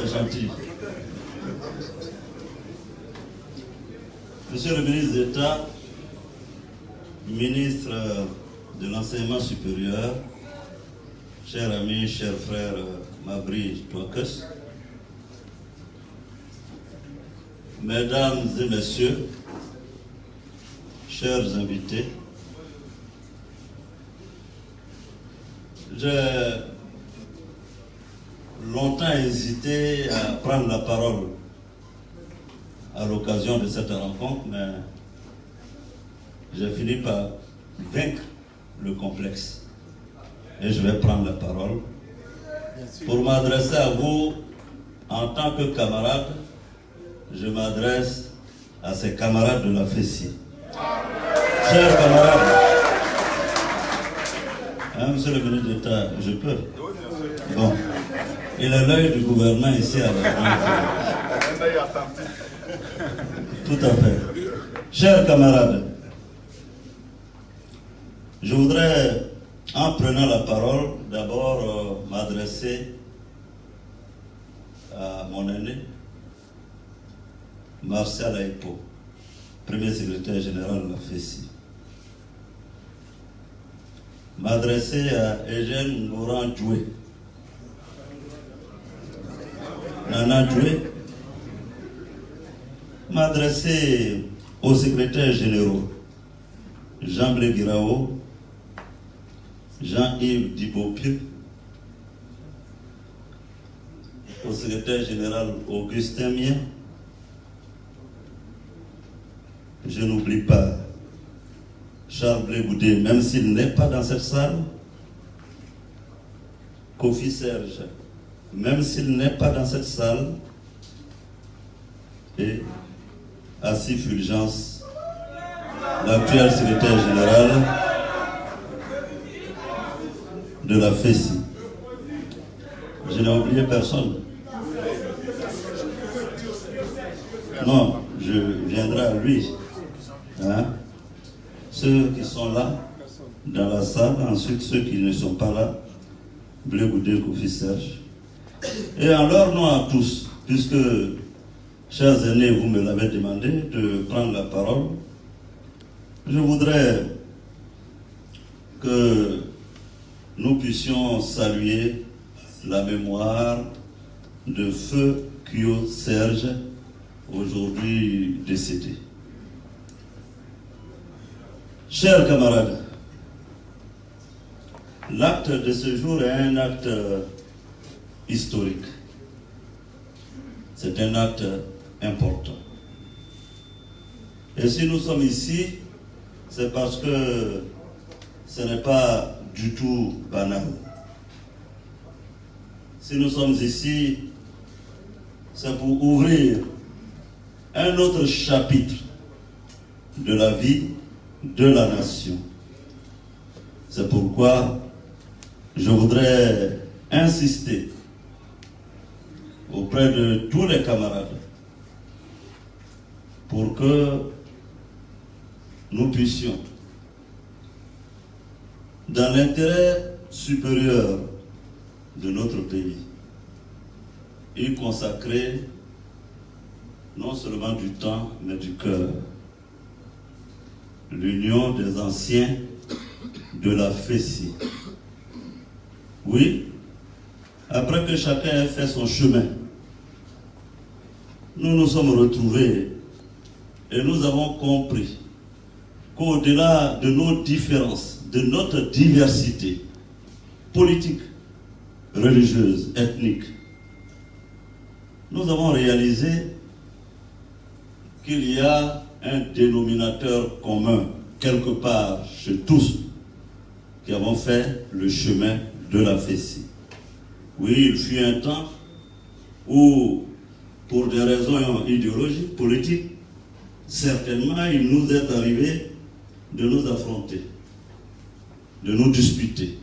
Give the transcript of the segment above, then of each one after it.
gentil. Monsieur le ministre d'État, ministre de l'Enseignement supérieur, cher ami, cher frère Mabri Touakas, mesdames et messieurs, chers invités, j'ai longtemps hésité à prendre la parole à l'occasion de cette rencontre, mais j'ai fini par vaincre le complexe. Et je vais prendre la parole pour m'adresser à vous en tant que camarade. Je m'adresse à ces camarades de la FESI. Chers camarades, monsieur le ministre d'État, je peux. Bon, il a l'œil du gouvernement ici à la Tout à fait. Chers camarades, je voudrais, en prenant la parole, d'abord m'adresser à mon aîné, Martial Aïpo, premier secrétaire général de la FESI. M'adresser à Eugène Moran Djoué, Nana Djoué, m'adresser aux secrétaires généraux Jean Bléguirao, Jean-Yves Dibopil, au secrétaire général Augustin Mien. Je n'oublie pas Charles Blé-Goudé, même s'il n'est pas dans cette salle. Kofi Serge, même s'il n'est pas dans cette salle. Et Asif Fulgence, l'actuel secrétaire général de la FESI. Je n'ai oublié personne. Non, je viendrai à lui. Hein? Ceux qui sont là, dans la salle, ensuite ceux qui ne sont pas là, Blé Goudé, Kofi Serge. Et en leur nom à tous, puisque, chers aînés, vous me l'avez demandé de prendre la parole, je voudrais que nous puissions saluer la mémoire de Feu Kyo Serge, aujourd'hui décédé. Chers camarades, l'acte de ce jour est un acte historique. C'est un acte important. Et si nous sommes ici, c'est parce que ce n'est pas du tout banal. Si nous sommes ici, c'est pour ouvrir un autre chapitre de la vie de la nation. C'est pourquoi je voudrais insister auprès de tous les camarades pour que nous puissions, dans l'intérêt supérieur de notre pays, y consacrer non seulement du temps, mais du cœur. L'union des anciens de la FESI. Oui, après que chacun ait fait son chemin, nous nous sommes retrouvés et nous avons compris qu'au-delà de nos différences, de notre diversité politique, religieuse, ethnique, nous avons réalisé qu'il y a un dénominateur commun quelque part chez tous qui avons fait le chemin de la FESI. Oui, il fut un temps où, pour des raisons idéologiques, politiques, certainement il nous est arrivé de nous affronter, de nous disputer,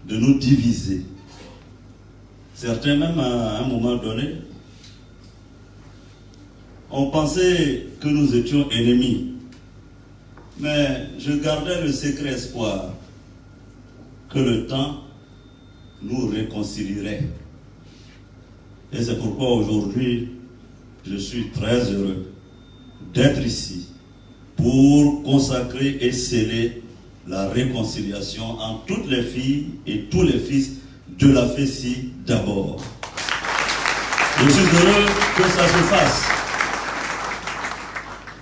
de nous diviser. Certains même à un moment donné on pensait que nous étions ennemis. Mais je gardais le secret espoir que le temps nous réconcilierait. Et c'est pourquoi aujourd'hui, je suis très heureux d'être ici pour consacrer et sceller la réconciliation entre toutes les filles et tous les fils de la FESI d'abord. Je suis heureux que ça se fasse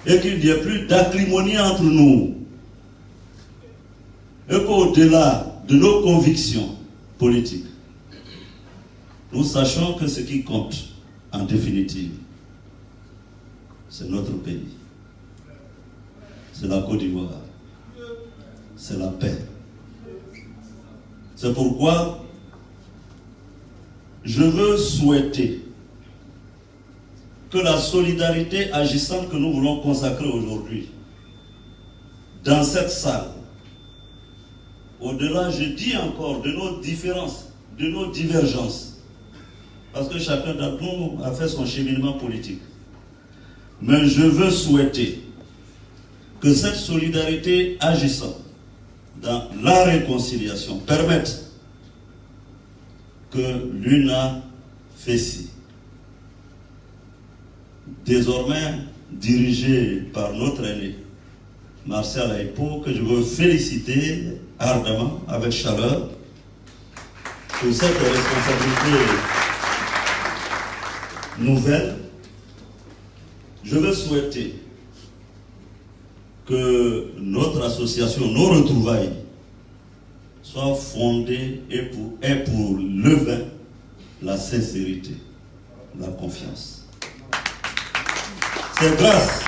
et qu'il n'y ait plus d'acrimonie entre nous et qu'au-delà de nos convictions politiques, nous sachions que ce qui compte en définitive, c'est notre pays, c'est la Côte d'Ivoire, c'est la paix. C'est pourquoi je veux souhaiter que la solidarité agissante que nous voulons consacrer aujourd'hui dans cette salle, au-delà, je dis encore, de nos différences, de nos divergences, parce que chacun d'entre nous a fait son cheminement politique. Mais je veux souhaiter que cette solidarité agissante dans la réconciliation permette que l'UNA FESI, désormais dirigée par notre aîné, Martial Aipo, que je veux féliciter ardemment, avec chaleur, pour cette responsabilité nouvelle. Je veux souhaiter que notre association, nos retrouvailles, soient fondées et pour le vin, la sincérité, la confiance. C'est grâce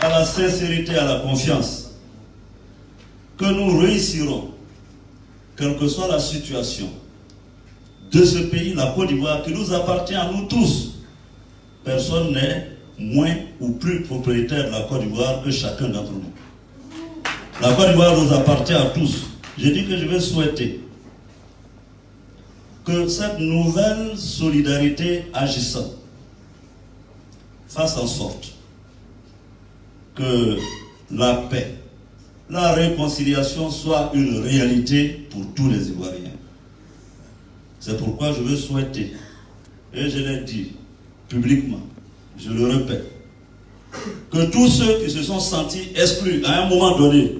à la sincérité et à la confiance que nous réussirons, quelle que soit la situation de ce pays, la Côte d'Ivoire, qui nous appartient à nous tous. Personne n'est moins ou plus propriétaire de la Côte d'Ivoire que chacun d'entre nous. La Côte d'Ivoire nous appartient à tous. Je dis que je vais souhaiter que cette nouvelle solidarité agissante fasse en sorte que la paix, la réconciliation soit une réalité pour tous les Ivoiriens. C'est pourquoi je veux souhaiter, et je l'ai dit publiquement, je le répète, que tous ceux qui se sont sentis exclus à un moment donné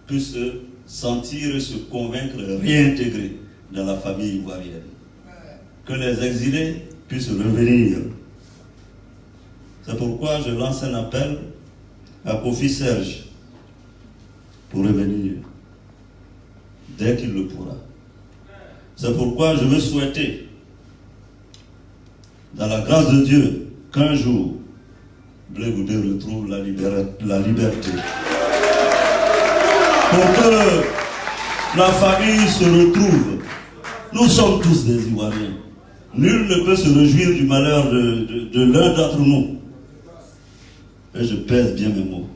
puissent se sentir et se convaincre, réintégrer dans la famille ivoirienne. Que les exilés puissent revenir. C'est pourquoi je lance un appel à Kofi Serge pour revenir dès qu'il le pourra. C'est pourquoi je veux souhaiter, dans la grâce de Dieu, qu'un jour, Blé Goudé retrouve la liberté. Pour que la famille se retrouve. Nous sommes tous des Ivoiriens. Nul ne peut se réjouir du malheur de l'un d'entre nous. Et je pèse bien mes mots.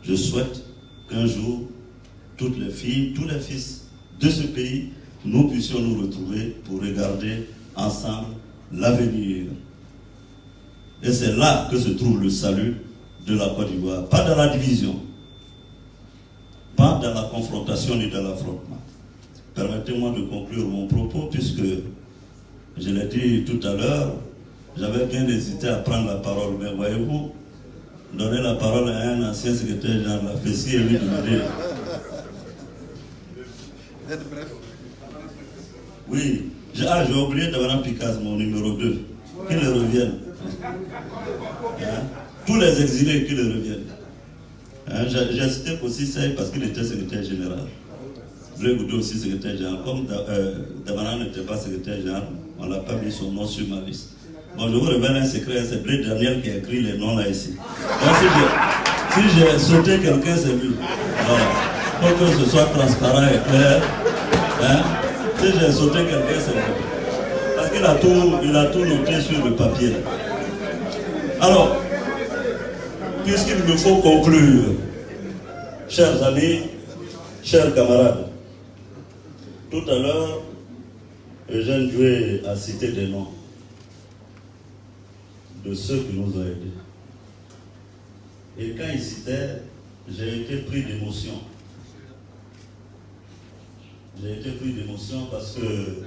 Je souhaite qu'un jour, toutes les filles, tous les fils de ce pays, nous puissions nous retrouver pour regarder ensemble l'avenir. Et c'est là que se trouve le salut de la Côte d'Ivoire. Pas dans la division, pas dans la confrontation ni dans l'affrontement. Permettez-moi de conclure mon propos puisque, je l'ai dit tout à l'heure, j'avais bien hésité à prendre la parole. Mais voyez-vous, donner la parole à un ancien secrétaire général de la FESI et lui demander... Oui, j'ai oublié d'avoir Picasso, mon numéro 2. Qu'il revienne. Hein? Tous les exilés qui le reviennent. Hein? J'ai cité aussi ça parce qu'il était secrétaire général. Blé Goudé aussi secrétaire général. Comme Damana n'était pas secrétaire général, on n'a pas mis son nom sur ma liste. Bon, je vous révèle un secret, c'est Blé Daniel qui a écrit les noms là ici. Donc, si j'ai sauté quelqu'un, c'est lui. Voilà. Pour que ce soit transparent et clair. Hein? Si j'ai sauté quelqu'un, c'est lui. Parce qu'il a tout noté sur le papier là. Alors, puisqu'il me faut conclure, chers amis, chers camarades, tout à l'heure, Eugène Doué a cité des noms de ceux qui nous ont aidés. Et quand il citait, j'ai été pris d'émotion. J'ai été pris d'émotion parce que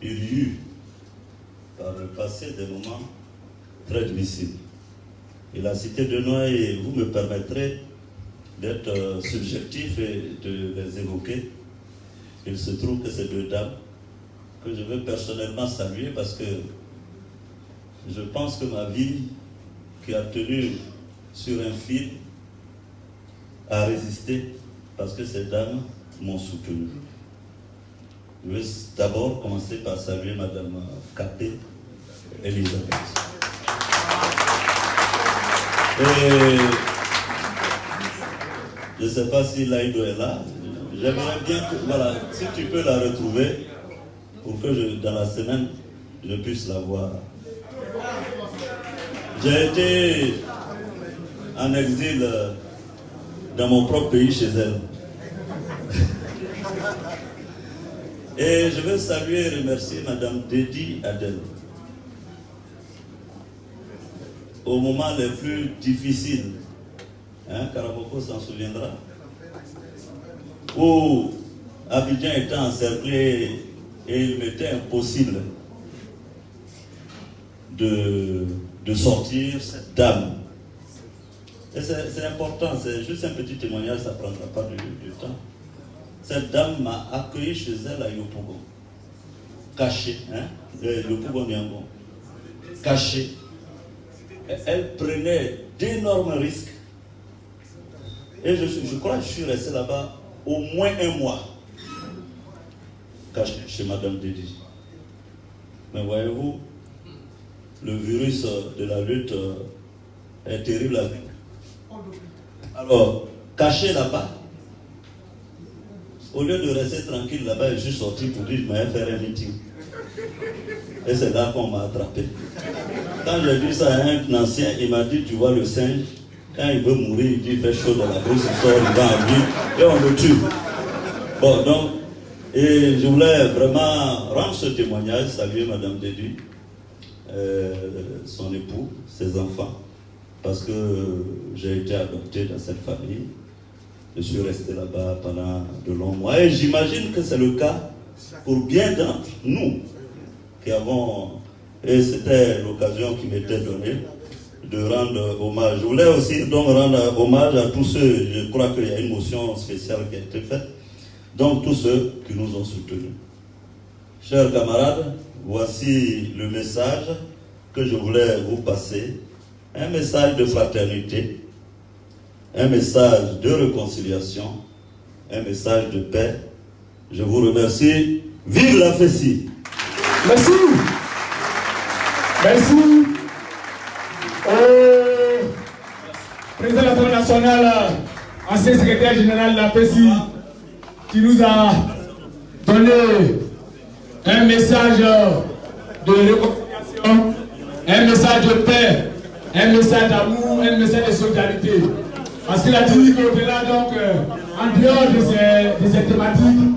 il y eut par le passé des moments très difficiles. Et la cité de Noailles, vous me permettrez d'être subjectif et de les évoquer. Il se trouve que ces deux dames, que je veux personnellement saluer parce que je pense que ma vie, qui a tenu sur un fil, a résisté parce que ces dames m'ont soutenu. Je veux d'abord commencer par saluer Madame Capé Elisabeth. Et je ne sais pas si Laïdo est là. J'aimerais bien que, voilà, si tu peux la retrouver pour que dans la semaine, je puisse la voir. J'ai été en exil dans mon propre pays chez elle. Et je veux saluer et remercier Madame Dédi Adel. Au moment les plus difficiles, Karaboko s'en souviendra, où Abidjan était encerclé et il m'était impossible de sortir cette dame. Et c'est important, c'est juste un petit témoignage, ça ne prendra pas du temps. Cette dame m'a accueilli chez elle à Yopougon, caché, Yopougon Niangon, caché. Elle prenait d'énormes risques. Et je crois que je suis resté là-bas au moins un mois, caché chez Madame Dédi. Mais voyez-vous, le virus de la lutte est terrible à vivre. Alors, caché là-bas, au lieu de rester tranquille là-bas, je suis sorti pour dire que je m'allais faire un meeting. Et c'est là qu'on m'a attrapé. Quand j'ai dit ça à un ancien, il m'a dit, tu vois le singe, quand il veut mourir, il dit, il fait chaud dans la bouche, il sort, il va en vie, et on le tue. Bon, donc, et je voulais vraiment rendre ce témoignage, saluer Madame Dédi, son époux, ses enfants, parce que j'ai été adopté dans cette famille. Je suis resté là-bas pendant de longs mois. Et j'imagine que c'est le cas pour bien d'entre nous qui avons... Et c'était l'occasion qui m'était donnée de rendre hommage. Je voulais aussi donc rendre hommage à tous ceux, je crois qu'il y a une motion spéciale qui a été faite, donc tous ceux qui nous ont soutenus. Chers camarades, voici le message que je voulais vous passer. Un message de fraternité, un message de réconciliation, un message de paix. Je vous remercie. Vive la FESI! Merci. Merci au président de l'Assemblée nationale, ancien secrétaire général de la FESI, qui nous a donné un message de réconciliation, un message de paix, un message d'amour, un message de solidarité. Parce qu'il a dit qu'au-delà, donc, en dehors de ces thématiques,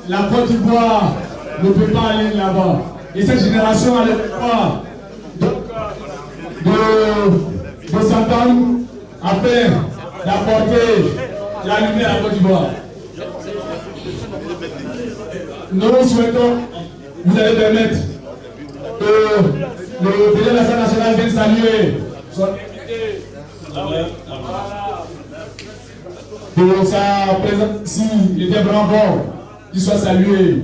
la Côte d'Ivoire ne peut pas aller là-bas. Et cette génération a le pouvoir de s'entendre afin d'apporter la lumière à la Côte d'Ivoire. Nous souhaitons, vous allez permettre que le président de l'Assemblée nationale vienne saluer son invité. Pour sa présence ici, il était vraiment bon qu'il soit salué.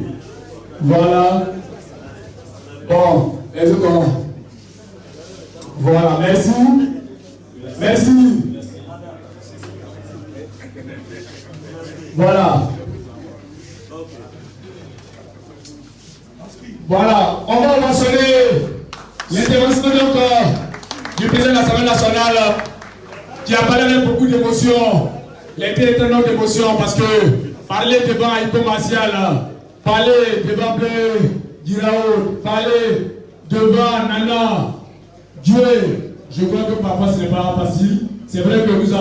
Voilà. Bon, les autres. Voilà, merci. Merci. Voilà. Voilà, on va mentionner l'intervention donc du président de l'Assemblée nationale qui a parlé avec beaucoup d'émotion. Il a été étonnant d'émotion parce que parler devant Aïko Martial, parler devant Bleu Guiraud, parler devant Nana, Dieu, je crois que parfois ce n'est pas facile. C'est vrai que nous avons